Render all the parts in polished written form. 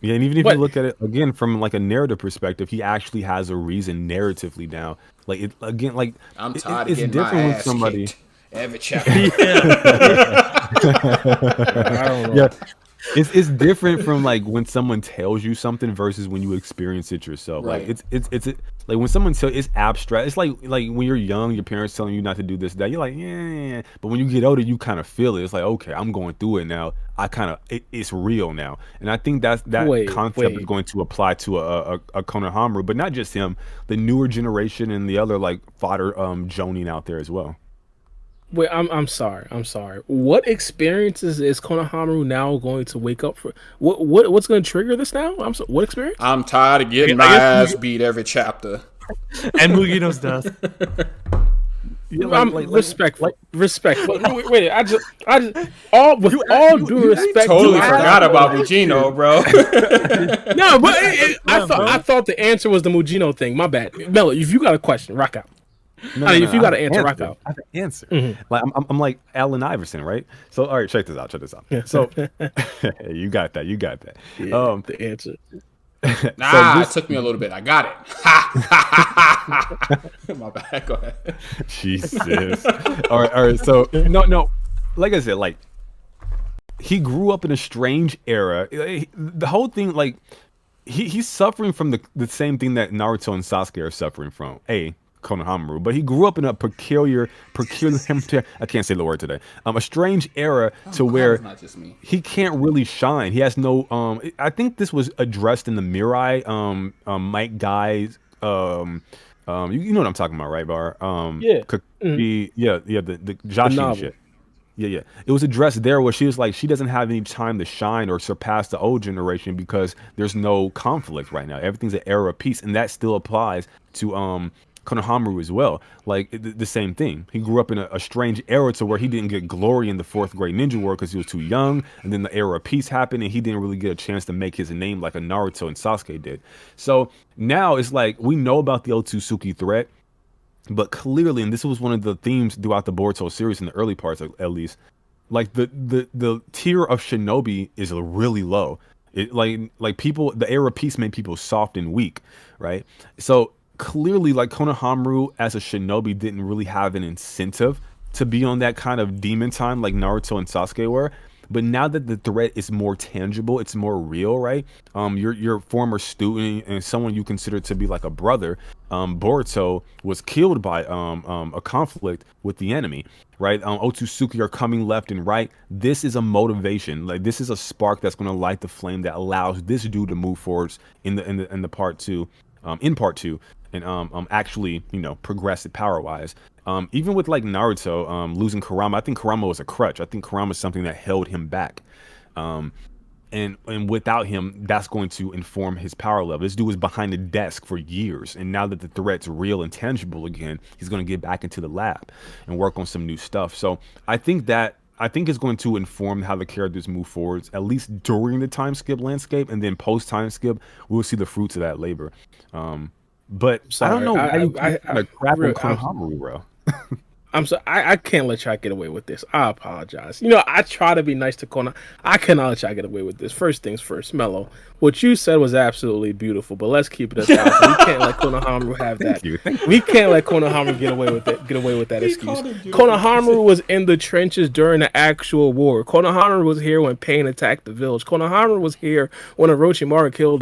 Yeah, and even if you But look at it again from like a narrative perspective, he actually has a reason narratively now. Like it again, like I'm tired of it's getting my different when ass somebody. kicked every chapter. yeah, yeah. I don't Yeah, know. it's different from like when someone tells you something versus when you experience it yourself. Like Right. like when someone tells it's abstract. It's like when you're young, your parents telling you not to do this, that. You're like, yeah, yeah, yeah. But when you get older, you kind of feel it. It's like, okay, I'm going through it now. I kind of it's real now, and I think that concept is Wait. going to apply to a Konohamaru, but not just him, the newer generation and the other like fodder Jonin out there as well. Wait, I'm sorry. I'm sorry. What experiences is Konohamaru now going to wake up for? What's going to trigger this now? What experience? I'm tired of getting my I guess ass beat every chapter. and Mugino's death. Yeah, Respect. Wait, I just, all with all due respect, Totally to forgot about Mugino, bro. No, but I thought the answer was the Mugino thing. My bad, Mello. If you got a question, rock out. If you got an answer, rock out. I have an answer. Like I'm like Allen Iverson, right? So all right, check this out. So you got that. Yeah, the answer. Nah, it took me a little bit. I got it. My bad. Go ahead. Jesus. All right. So no. Like I said, like he grew up in a strange era. The whole thing, like he's suffering from the same thing that Naruto and Sasuke are suffering from. Konohamaru, but he grew up in a peculiar. I can't say the word today. A strange era to where It's not just me. he can't really shine. He has no. I think this was addressed in the Mirai. Mike Guy's. You know what I'm talking about, right, Bar? Yeah. The Joshi novel. shit. Yeah. It was addressed there where she was like, she doesn't have any time to shine or surpass the old generation because there's no conflict right now. Everything's an era of peace, and that still applies to Konohamaru as well. Like the same thing. He grew up in a strange era to where he didn't get glory in the fourth grade ninja war because he was too young, and then the era of peace happened, and he didn't really get a chance to make his name like a Naruto and Sasuke did. So now it's like we know about the Otsutsuki threat. But clearly, and this was one of the themes throughout the Boruto series in the early parts, at least, like the tier of shinobi is really low. It like people, the era of peace made people soft and weak, right? So clearly, like Konohamaru as a shinobi didn't really have an incentive to be on that kind of demon time like Naruto and Sasuke were. But now that the threat is more tangible, it's more real, right? Your former student and someone you consider to be like a brother, Boruto, was killed by a conflict with the enemy, right? Otsutsuki are coming left and right. This is a motivation, like this is a spark that's going to light the flame that allows this dude to move forwards in the part two, and actually progress it power wise. Even with like Naruto losing Kurama, I think Kurama was a crutch. I think Kurama is something that held him back. And without him, that's going to inform his power level. This dude was behind the desk for years, and now that the threat's real and tangible again, he's going to get back into the lab and work on some new stuff. So I think it's going to inform how the characters move forwards, at least during the time skip landscape, and then post time skip, we'll see the fruits of that labor. But Sorry, I don't know why you I kind of crap on really- Konohamaru, bro. I'm sorry. I can't let y'all get away with this. I apologize. I try to be nice to Kona. I cannot let y'all get away with this. First things first, Mello. What you said was absolutely beautiful, but let's keep it as that. We can't let Konohamaru have that. Thank you. We can't let Konohamaru get away with that excuse. Konohamaru was in the trenches during the actual war. Konohamaru was here when Pain attacked the village. Konohamaru was here when Orochimaru killed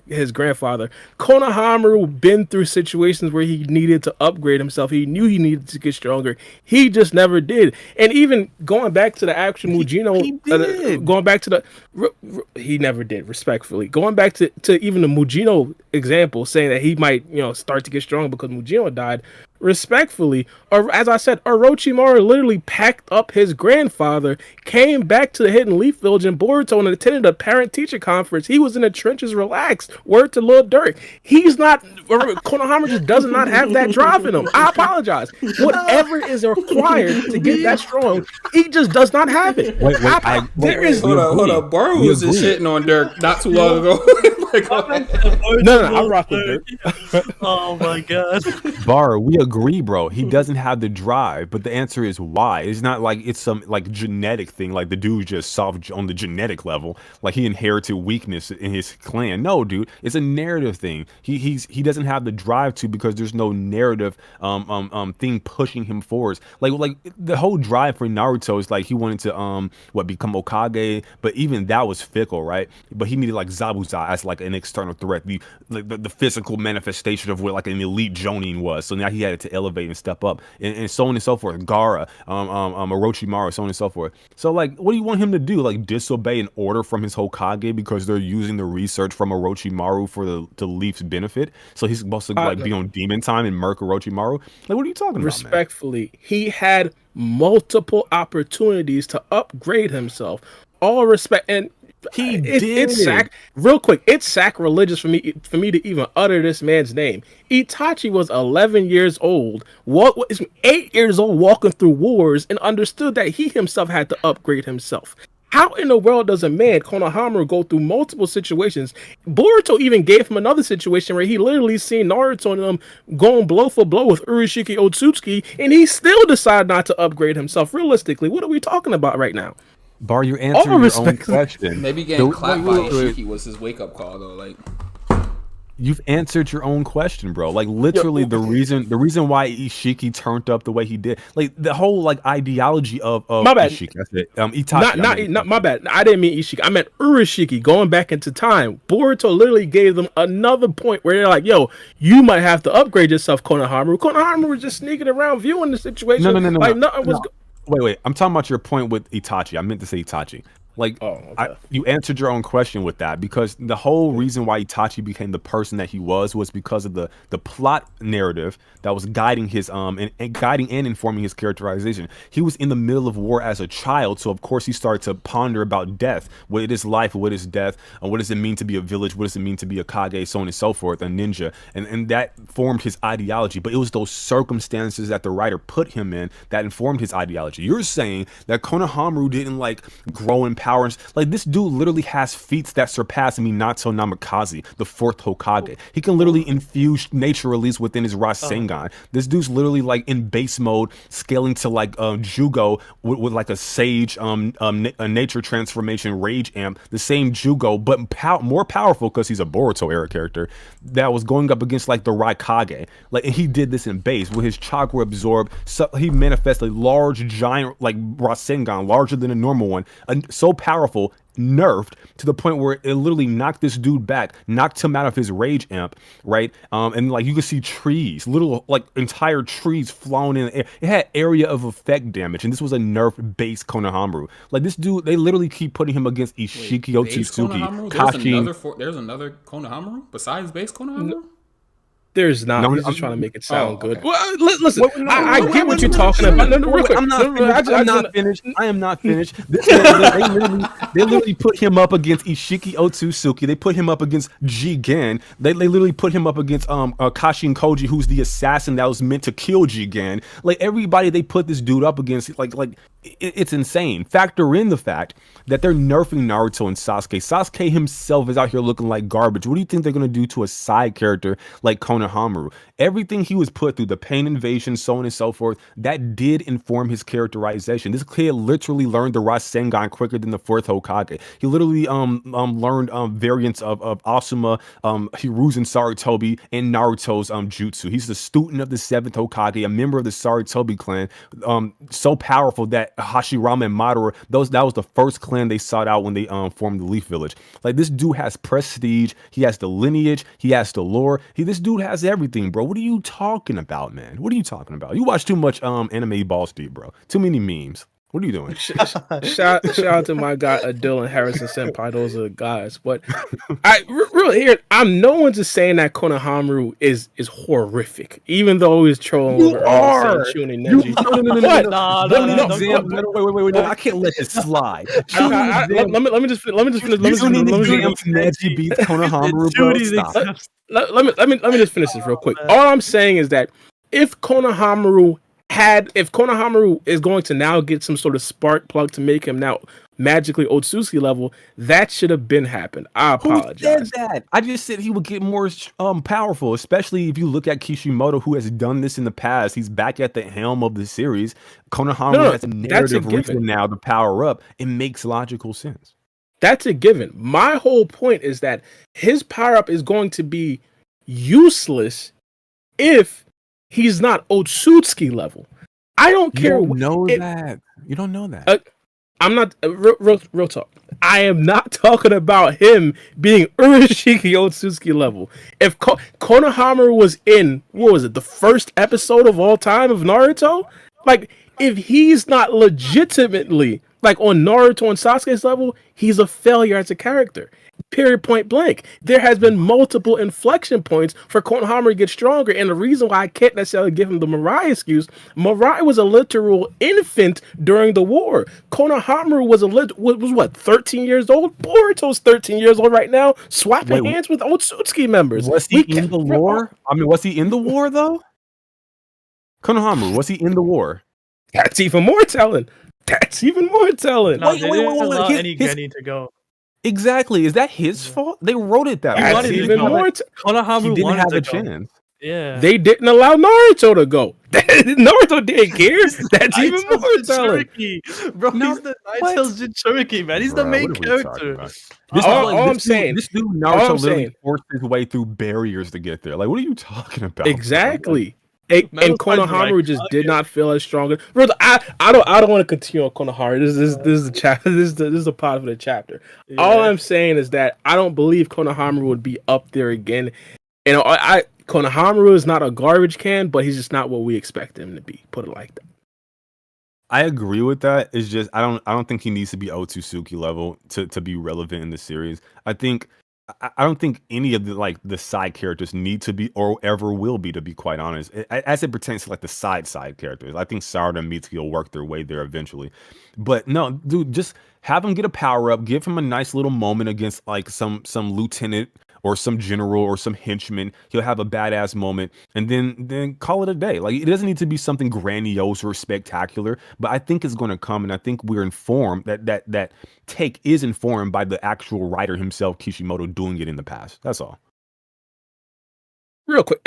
his grandfather. Konohamaru been through situations where he needed to upgrade himself. He knew he needed to get stronger. He just never did. And even going back to the actual Mugino, he did. going back to he never did, respectfully. Going back to even the Mugino example, saying that he might, start to get strong because Mugino died, respectfully, or as I said, Orochimaru literally packed up his grandfather, came back to the Hidden Leaf Village in Boruto and attended a parent-teacher conference. He was in the trenches relaxed. Word to Lil Durk. He's not, Konohamaru just does not have that drive in him. I apologize. Whatever is required to get that strong, he just does not have it. Wait, Hold up. Boru was just shitting on Dirk not too long ago. Go ahead. No, I'm rocking dirt. Oh my god. Bar, we agree, bro. He doesn't have the drive, but the answer is why. It's not like it's some like genetic thing, like the dude just soft on the genetic level, like he inherited weakness in his clan. No, dude, it's a narrative thing. He doesn't have the drive to because there's no narrative thing pushing him forwards. Like the whole drive for Naruto is like he wanted to become Hokage, but even that was fickle, right? But he needed like Zabuza as like an external threat, the physical manifestation of what like an elite Jonin was. So now he had to elevate and step up, and so on and so forth. Gaara, Orochimaru, so on and so forth. So like, what do you want him to do? Like disobey an order from his Hokage because they're using the research from Orochimaru for the Leaf's benefit? So he's supposed to like be on demon time and murk Orochimaru? Like, what are you talking about, man? Respectfully, he had multiple opportunities to upgrade himself. All respect, and it's real quick. It's sacrilegious for me to even utter this man's name. Itachi was 11 years old, 8 years old, walking through wars, and understood that he himself had to upgrade himself. How in the world does a man, Konohamaru, go through multiple situations? Boruto even gave him another situation where he literally seen Naruto and them going blow for blow with Urashiki Otsutsuki, and he still decided not to upgrade himself. Realistically, what are we talking about right now? Bar, you're answering your own question. Maybe getting clapped by Ishiki was his wake-up call, though. Like, you've answered your own question, bro. Like literally, the reason why Ishiki turned up the way he did, like the whole like ideology of my bad. Ishiki. That's it. Itachi. Not my bad. I didn't mean Ishiki. I meant Urashiki. Going back into time, Boruto literally gave them another point where they're like, "Yo, you might have to upgrade yourself, Konohamaru." Konohamaru was just sneaking around, viewing the situation. No. Like nothing was. Wait. I'm talking about your point with Itachi. I meant to say Itachi. Like, you answered your own question with that, because the whole reason why Itachi became the person that he was because of the plot narrative that was guiding his and guiding and informing his characterization. He was in the middle of war as a child, so of course he started to ponder about death. What is life? What is death? What does it mean to be a village? What does it mean to be a Kage? So on and so forth, a ninja, and that formed his ideology. But it was those circumstances that the writer put him in that informed his ideology. You're saying that Konohamaru didn't like grow in power. Like, this dude literally has feats that surpass Minato Namikaze, the 4th Hokage. He can literally infuse nature release within his Rasengan. This dude's literally like in base mode, scaling to like Jugo with like a sage a nature transformation rage amp, the same Jugo, but more powerful because he's a Boruto era character that was going up against like the Raikage. Like, and he did this in base with his chakra absorb. So he manifested a large giant like Rasengan, larger than a normal one, so powerful, nerfed to the point where it literally knocked this dude back, knocked him out of his rage amp, right? And like you can see trees, little like entire trees flown in the air. It had area of effect damage, and this was a nerfed base Konohamaru. Like, this dude, they literally keep putting him against Ishiki Otsutsuki, Kashi. There's another Konohamaru besides base Konohamaru? There's not. He's just trying to make it sound good. Well, listen, I get what you're talking about. I'm not finished. I am not finished. They literally put him up against Ishiki Otsutsuki. They put him up against Jigen. They literally put him up against Kashin Koji, who's the assassin that was meant to kill Jigen. Like, everybody they put this dude up against, like it's insane. Factor in the fact that they're nerfing Naruto and Sasuke. Sasuke himself is out here looking like garbage. What do you think they're gonna do to a side character like Konohamaru? Everything he was put through, the pain invasion, so on and so forth, that did inform his characterization. This kid literally learned the Rasengan quicker than the 4th Hokage. He literally learned variants of Asuma, Hiruzen Sarutobi, and Naruto's jutsu. He's the student of the 7th Hokage, a member of the Sarutobi clan, so powerful that Hashirama and Madara, that was the first clan they sought out when they formed the Leaf Village. Like, this dude has prestige, he has the lineage, he has the lore. This dude has everything, bro. What are you talking about, man? What are you talking about? You watch too much anime Ball Street, bro. Too many memes. What are you doing? Shout out to my guy Adil and Harrison Senpai. Those are the guys. But really here, I'm no one's just saying that Konohamaru is horrific, even though he's trolling over Shun and Neji. No, I can't let this slide. Let me just finish. Neji beats Konohamaru, bro. Stop. Let me just finish this real quick. All I'm saying is that if Konohamaru is going to now get some sort of spark plug to make him now magically Otsutsuki level, that should have been happened. I Who apologize. said that? I just said he would get more powerful, especially if you look at Kishimoto, who has done this in the past. He's back at the helm of the series. Konohama No, has a that's a narrative given. reason now to power up. It makes logical sense. That's a given. My whole point is that his power up is going to be useless if he's not Otsutsuki level. I don't You care. don't know it- that. You don't know that. I'm not real talk. I am not talking about him being Urashiki Otsutsuki level. If Konohamaru was in, what was it, the first episode of all time of Naruto? Like, if he's not legitimately like on Naruto and Sasuke's level, he's a failure as a character. Period, point blank. There has been multiple inflection points for Konohamaru to get stronger, and the reason why I can't necessarily give him the Mirai excuse, Mirai was a literal infant during the war. Konohamaru was was what, 13 years old? Boruto's 13 years old right now, swapping Wait, hands with Otsutsuki members. Was he in the war? I mean, was he in the war though? Konohamaru, was he in the war? That's even more telling. That's even more telling. No, Wait, they wait, didn't wait, wait, allow his- any his- Genin to go. Exactly. Is that his fault? They wrote it that That's wanted way. to even go. more. He Konohamaru didn't wanted have to a go. chance. Yeah. They didn't allow Naruto to go. Naruto didn't care. That's even Naito's more telling. Jinchuriki. Bro, No, he's the what? Naito's Jinchuriki, man. He's the Bruh, main what are we talking character. about? All I'm saying- this dude all Naruto I'm literally saying- forced his way through barriers to get there. Like, what are you talking about? bro? Exactly. And Metal Side's Konohamaru right. just did not feel as strong. Bro, I don't want to continue on Konohamaru. This is the chapter. This is a part of the chapter. All I'm saying is that I don't believe Konohamaru would be up there again. And Konohamaru is not a garbage can, but he's just not what we expect him to be. Put it like that. I agree with that. It's just I don't think he needs to be Otsutsuki level to be relevant in the series. I don't think any of the side characters need to be or ever will be, to be quite honest. As it pertains to like the side characters, I think Sarada and Mitsuki will work their way there eventually. But no, dude, just have him get a power up, give him a nice little moment against like some lieutenant or some general or some henchman. He'll have a badass moment and then call it a day. Like, it doesn't need to be something grandiose or spectacular, but I think it's going to come, and I think we're informed that take is informed by the actual writer himself, Kishimoto, doing it in the past. That's all. Real quick,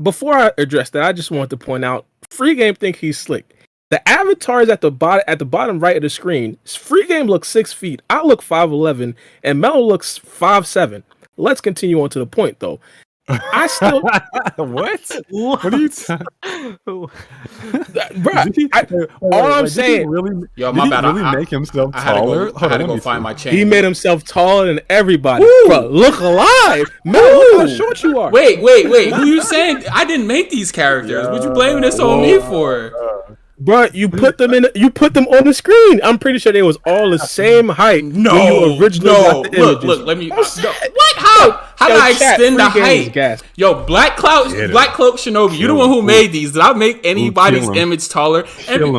before I address that, I just wanted to point out, Free Game think he's slick. The avatars at the bottom right of the screen, Free Game looks 6 feet. I look 5'11", and Melo looks 5'7". Let's continue on to the point, though. I still, What? What are you? bruh, all I'm saying, really, Yo, did my he bad. really I make himself I had to taller? go. I had to Hold on, go let me find see. my chain. he made himself taller than everybody. Woo! Bro, look alive. Melo, look how Woo! short you are. Wait. Who you saying? I didn't make these characters. What you blaming this on me for? Bro, you put them on the screen. I'm pretty sure they was all the same height. when you originally got the images. Look. Let me. No, what? How Yo, did I chat, extend the Free Game is height? gas. Yo, Black Cloak Shinobi. You the Kill one who him. made these. Did I make anybody's him. image taller? Kill him.